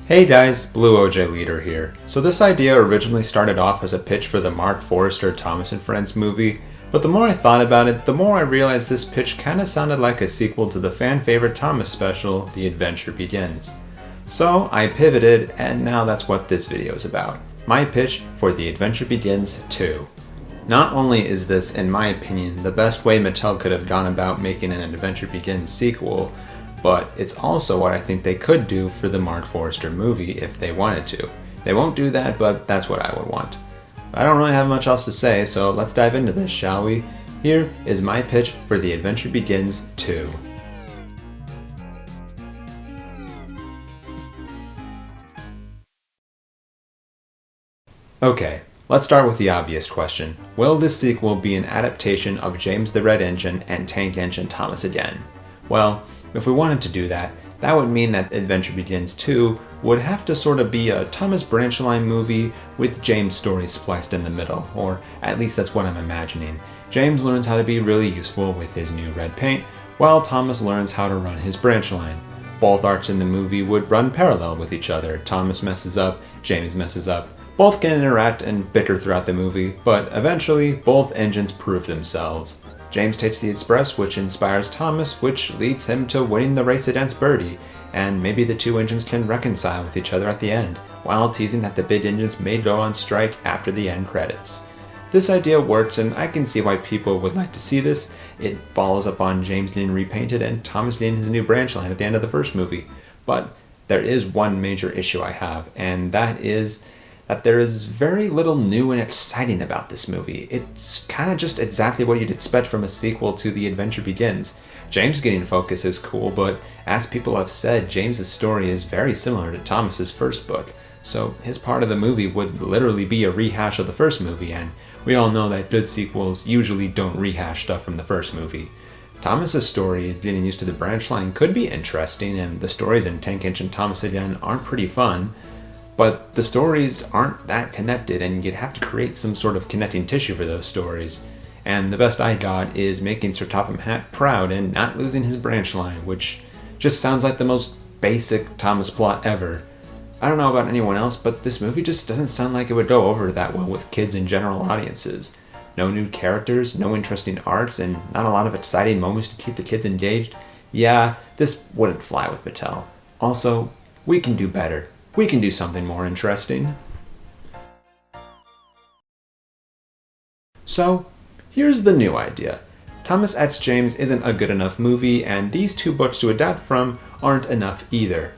Hey guys, BlueOJ Leader here. So this idea originally started off as a pitch for the Mark Forrester Thomas and Friends movie, but the more I thought about it, the more I realized this pitch kinda sounded like a sequel to the fan favorite Thomas special, The Adventure Begins. So I pivoted, and now that's what this video is about. My pitch for The Adventure Begins 2. Not only is this, in my opinion, the best way Mattel could have gone about making an Adventure Begins sequel, but it's also what I think they could do for the Mark Forrester movie if they wanted to. They won't do that, but that's what I would want. I don't really have much else to say, so let's dive into this, shall we? Here is my pitch for The Adventure Begins 2. Okay, let's start with the obvious question. Will this sequel be an adaptation of James the Red Engine and Tank Engine Thomas again? Well, if we wanted to do that, that would mean that Adventure Begins 2 would have to sort of be a Thomas branch line movie with James' story spliced in the middle, or at least that's what I'm imagining. James learns how to be really useful with his new red paint, while Thomas learns how to run his branch line. Both arcs in the movie would run parallel with each other. Thomas messes up, James messes up. Both can interact and bicker throughout the movie, but eventually both engines prove themselves. James takes the Express, which inspires Thomas, which leads him to winning the race against Birdie, and maybe the two engines can reconcile with each other at the end, while teasing that the big engines may go on strike after the end credits. This idea works, and I can see why people would like to see this. It follows up on James getting repainted and Thomas getting his new branch line at the end of the first movie. But there is one major issue I have, and that is that there is very little new and exciting about this movie. It's kind of just exactly what you'd expect from a sequel to The Adventure Begins. James getting focus is cool, but as people have said, James's story is very similar to Thomas's first book, so his part of the movie would literally be a rehash of the first movie, and we all know that good sequels usually don't rehash stuff from the first movie. Thomas's story, getting used to the branch line, could be interesting, and the stories in Tank Engine Thomas again aren't pretty fun, but the stories aren't that connected, and you'd have to create some sort of connecting tissue for those stories. And the best I got is making Sir Topham Hatt proud and not losing his branch line, which just sounds like the most basic Thomas plot ever. I don't know about anyone else, but this movie just doesn't sound like it would go over that well with kids and general audiences. No new characters, no interesting arcs, and not a lot of exciting moments to keep the kids engaged. Yeah, this wouldn't fly with Mattel. Also, we can do better. We can do something more interesting. So, here's the new idea. Thomas x James isn't a good enough movie, and these two books to adapt from aren't enough either.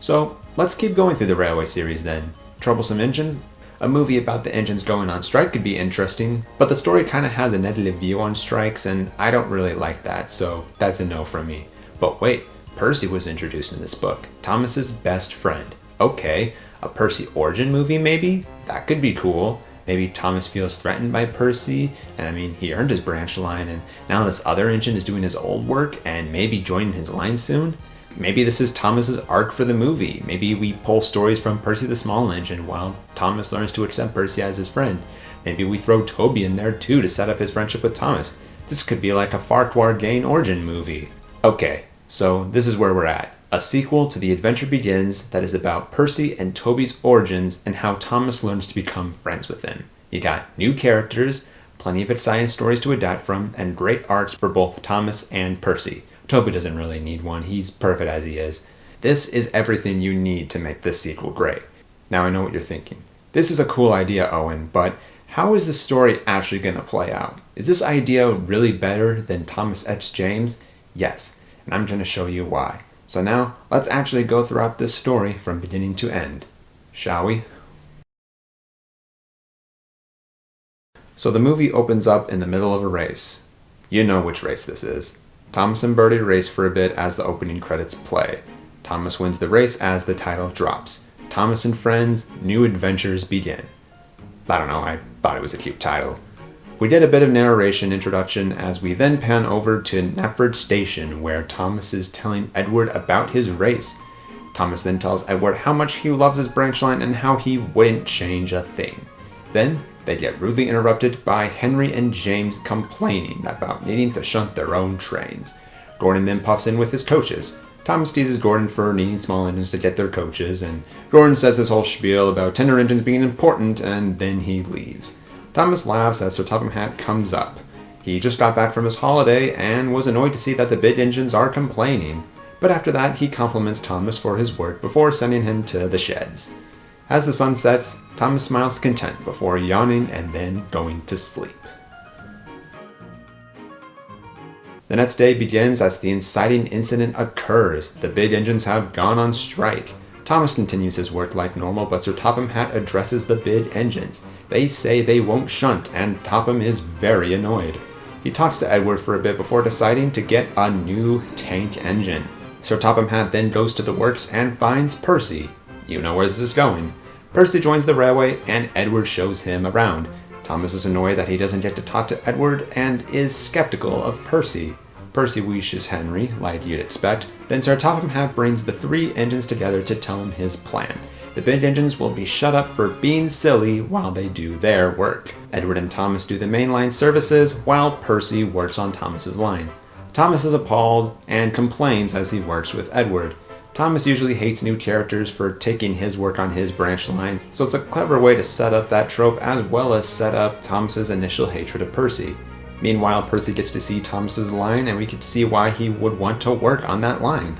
So, let's keep going through the Railway series then. Troublesome Engines? A movie about the engines going on strike could be interesting, but the story kinda has a negative view on strikes, and I don't really like that, so that's a no from me. But wait, Percy was introduced in this book, Thomas's best friend. Okay, a Percy origin movie maybe? That could be cool. Maybe Thomas feels threatened by Percy, and I mean, he earned his branch line, and now this other engine is doing his old work, and maybe joining his line soon? Maybe this is Thomas's arc for the movie. Maybe we pull stories from Percy the Small Engine while Thomas learns to accept Percy as his friend. Maybe we throw Toby in there too to set up his friendship with Thomas. This could be like a Farquhar Gain origin movie. Okay, so this is where we're at. A sequel to The Adventure Begins that is about Percy and Toby's origins and how Thomas learns to become friends with them. You got new characters, plenty of exciting stories to adapt from, and great arcs for both Thomas and Percy. Toby doesn't really need one, he's perfect as he is. This is everything you need to make this sequel great. Now I know what you're thinking. This is a cool idea, Owen, but how is the story actually going to play out? Is this idea really better than Thomas x James? Yes, and I'm going to show you why. So now, let's actually go throughout this story from beginning to end, shall we? So the movie opens up in the middle of a race. You know which race this is. Thomas and Birdie race for a bit as the opening credits play. Thomas wins the race as the title drops. Thomas and Friends, New Adventures Begin. I don't know, I thought it was a cute title. We get a bit of narration introduction as we then pan over to Knapford Station where Thomas is telling Edward about his race. Thomas then tells Edward how much he loves his branch line and how he wouldn't change a thing. Then they get rudely interrupted by Henry and James complaining about needing to shunt their own trains. Gordon then puffs in with his coaches. Thomas teases Gordon for needing small engines to get their coaches, and Gordon says his whole spiel about tender engines being important, and then he leaves. Thomas laughs as Sir Topham Hatt comes up. He just got back from his holiday and was annoyed to see that the big engines are complaining, but after that he compliments Thomas for his work before sending him to the sheds. As the sun sets, Thomas smiles content before yawning and then going to sleep. The next day begins as the inciting incident occurs. The big engines have gone on strike. Thomas continues his work like normal, but Sir Topham Hatt addresses the big engines. They say they won't shunt, and Topham is very annoyed. He talks to Edward for a bit before deciding to get a new tank engine. Sir Topham Hatt then goes to the works and finds Percy. You know where this is going. Percy joins the railway, and Edward shows him around. Thomas is annoyed that he doesn't get to talk to Edward and is skeptical of Percy. Percy wishes Henry, like you'd expect. Then Sir Topham Hatt brings the three engines together to tell him his plan. The big engines will be shut up for being silly while they do their work. Edward and Thomas do the mainline services while Percy works on Thomas's line. Thomas is appalled and complains as he works with Edward. Thomas usually hates new characters for taking his work on his branch line, so it's a clever way to set up that trope as well as set up Thomas's initial hatred of Percy. Meanwhile, Percy gets to see Thomas's line, and we get to see why he would want to work on that line.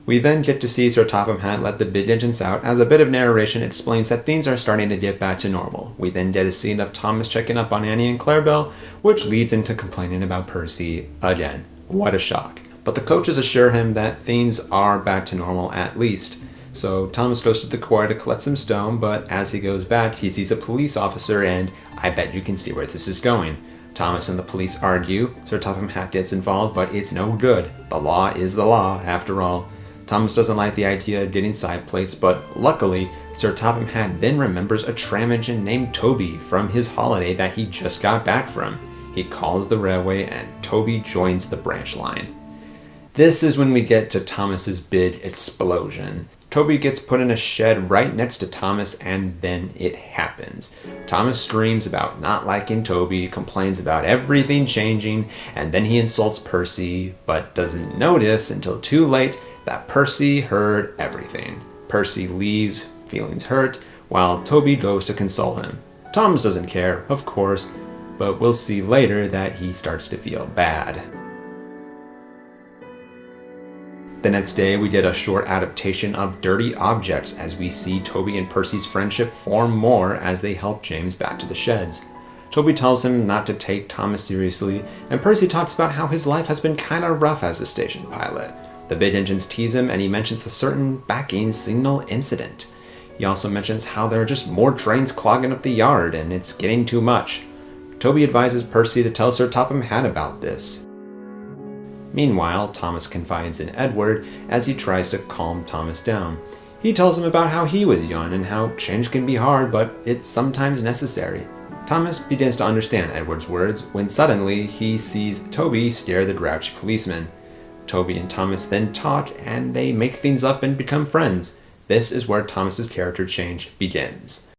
We then get to see Sir Topham Hatt let the big engines out as a bit of narration explains that things are starting to get back to normal. We then get a scene of Thomas checking up on Annie and Clarabelle, which leads into complaining about Percy again. What a shock. But the coaches assure him that things are back to normal at least. So Thomas goes to the quarry to collect some stone, but as he goes back, he sees a police officer, and I bet you can see where this is going. Thomas and the police argue. Sir Topham Hatt gets involved, but it's no good. The law is the law, after all. Thomas doesn't like the idea of getting side plates, but luckily, Sir Topham Hatt then remembers a tram engine named Toby from his holiday that he just got back from. He calls the railway, and Toby joins the branch line. This is when we get to Thomas's big explosion. Toby gets put in a shed right next to Thomas, and then it happens. Thomas screams about not liking Toby, complains about everything changing, and then he insults Percy, but doesn't notice until too late that Percy heard everything. Percy leaves, feelings hurt, while Toby goes to console him. Thomas doesn't care, of course, but we'll see later that he starts to feel bad. The next day, we get a short adaptation of Dirty Objects as we see Toby and Percy's friendship form more as they help James back to the sheds. Toby tells him not to take Thomas seriously, and Percy talks about how his life has been kinda rough as a station pilot. The big engines tease him, and he mentions a certain backing signal incident. He also mentions how there are just more trains clogging up the yard, and it's getting too much. Toby advises Percy to tell Sir Topham Hatt about this. Meanwhile, Thomas confides in Edward as he tries to calm Thomas down. He tells him about how he was young and how change can be hard, but it's sometimes necessary. Thomas begins to understand Edward's words when suddenly he sees Toby scare the grouchy policeman. Toby and Thomas then talk, and they make things up and become friends. This is where Thomas's character change begins.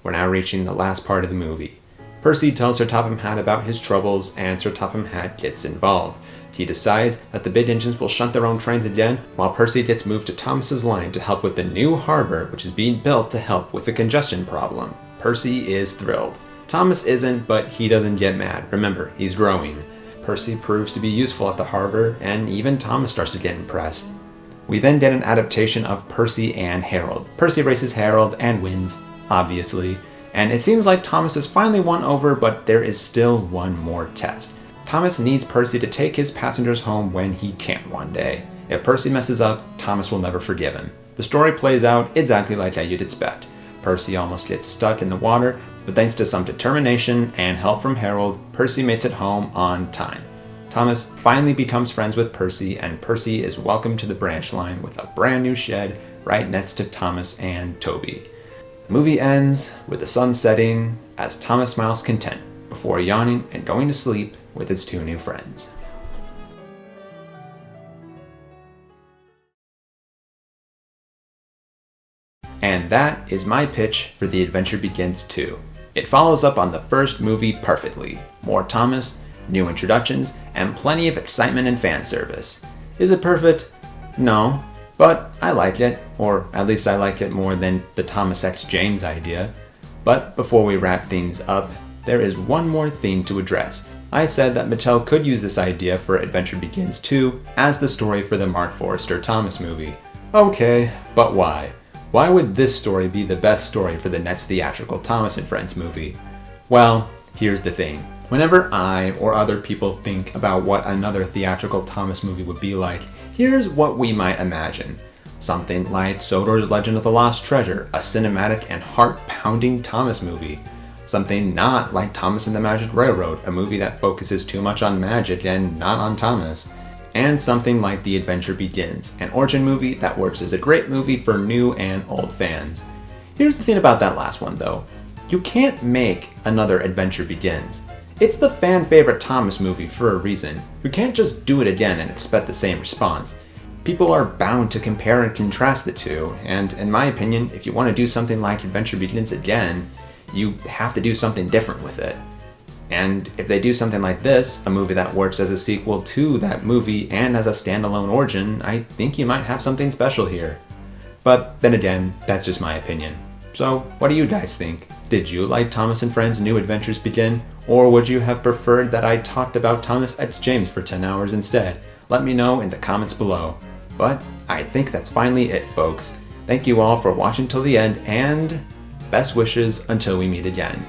We're now reaching the last part of the movie. Percy tells Sir Topham Hatt about his troubles, and Sir Topham Hatt gets involved. He decides that the big engines will shunt their own trains again, while Percy gets moved to Thomas's line to help with the new harbor, which is being built to help with the congestion problem. Percy is thrilled. Thomas isn't, but he doesn't get mad. Remember, he's growing. Percy proves to be useful at the harbor, and even Thomas starts to get impressed. We then get an adaptation of Percy and Harold. Percy races Harold and wins, obviously, and it seems like Thomas has finally won over, but there is still one more test. Thomas needs Percy to take his passengers home when he can't one day. If Percy messes up, Thomas will never forgive him. The story plays out exactly like you'd expect. Percy almost gets stuck in the water, but thanks to some determination and help from Harold, Percy makes it home on time. Thomas finally becomes friends with Percy, and Percy is welcomed to the branch line with a brand new shed right next to Thomas and Toby. The movie ends with the sun setting as Thomas smiles content before yawning and going to sleep with his two new friends. And that is my pitch for The Adventure Begins 2. It follows up on the first movie perfectly. More Thomas, new introductions, and plenty of excitement and fan service. Is it perfect? No, but I liked it, or at least I liked it more than the Thomas X James idea. But before we wrap things up, there is one more theme to address. I said that Mattel could use this idea for Adventure Begins 2 as the story for the Mark Forrester Thomas movie. Okay, but why? Why would this story be the best story for the next theatrical Thomas and Friends movie? Well, here's the thing. Whenever I or other people think about what another theatrical Thomas movie would be like, here's what we might imagine. Something like Sodor's Legend of the Lost Treasure, a cinematic and heart-pounding Thomas movie. Something not like Thomas and the Magic Railroad, a movie that focuses too much on magic and not on Thomas. And something like The Adventure Begins, an origin movie that works as a great movie for new and old fans. Here's the thing about that last one though. You can't make another Adventure Begins. It's the fan favorite Thomas movie for a reason. You can't just do it again and expect the same response. People are bound to compare and contrast the two, and in my opinion, if you want to do something like Adventure Begins again, you have to do something different with it. And if they do something like this, a movie that works as a sequel to that movie and as a standalone origin, I think you might have something special here. But then again, that's just my opinion. So, what do you guys think? Did you like Thomas and Friends' New Adventures Begin? Or would you have preferred that I talked about Thomas X James for 10 hours instead? Let me know in the comments below. But I think that's finally it, folks. Thank you all for watching till the end, and best wishes until we meet again.